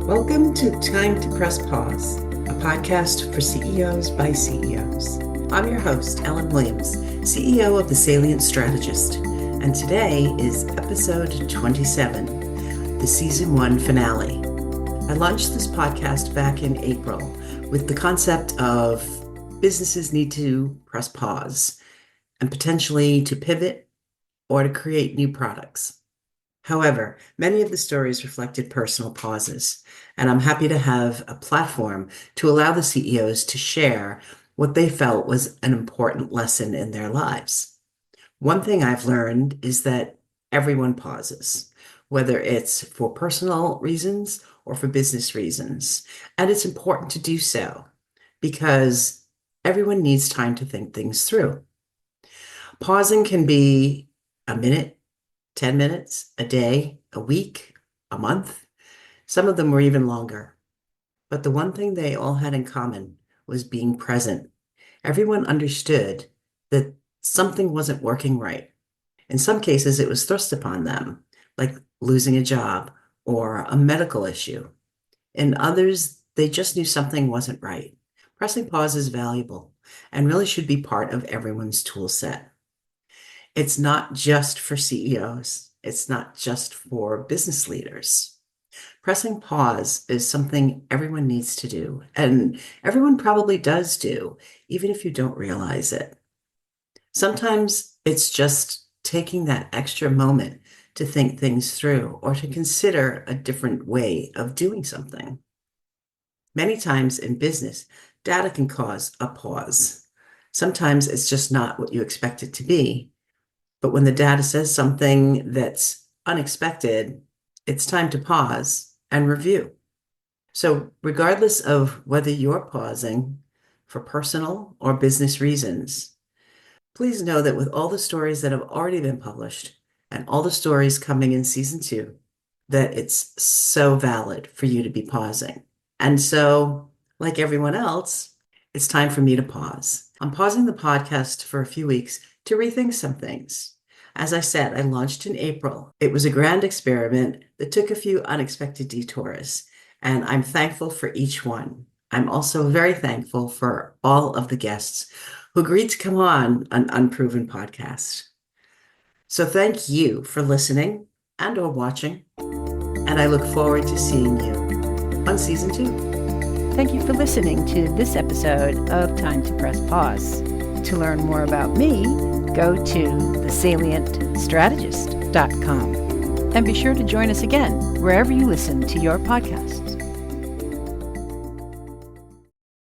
Welcome to Time to Press Pause, a podcast for CEOs by CEOs. I'm your host, Ellen Williams, CEO of the Salient Strategist, and today is episode 27, the season 1 finale. I launched this podcast back in April with the concept of businesses need to press pause and potentially to pivot or to create new products. However, many of the stories reflected personal pauses, and I'm happy to have a platform to allow the CEOs to share what they felt was an important lesson in their lives. One thing I've learned is that everyone pauses, whether it's for personal reasons or for business reasons, and it's important to do so because everyone needs time to think things through. Pausing can be a minute, 10 minutes, a day, a week, a month. Some of them were even longer. But the one thing they all had in common was being present. Everyone understood that something wasn't working right. In some cases, it was thrust upon them, like losing a job or a medical issue. In others, they just knew something wasn't right. Pressing pause is valuable and really should be part of everyone's tool set. It's not just for CEOs. It's not just for business leaders. Pressing pause is something everyone needs to do, and everyone probably does do, even if you don't realize it. Sometimes it's just taking that extra moment to think things through or to consider a different way of doing something. Many times in business, data can cause a pause. Sometimes it's just not what you expect it to be. But when the data says something that's unexpected, it's time to pause and review. So regardless of whether you're pausing for personal or business reasons, please know that with all the stories that have already been published and all the stories coming in season 2, that it's so valid for you to be pausing. And so, like everyone else, it's time for me to pause. I'm pausing the podcast for a few weeks to rethink some things. As I said, I launched in April. It was a grand experiment that took a few unexpected detours, and I'm thankful for each one. I'm also very thankful for all of the guests who agreed to come on an unproven podcast. So thank you for listening and or watching, and I look forward to seeing you on season 2. Thank you for listening to this episode of Time to Press Pause. To learn more about me, go to thesalientstrategist.com and be sure to join us again wherever you listen to your podcasts.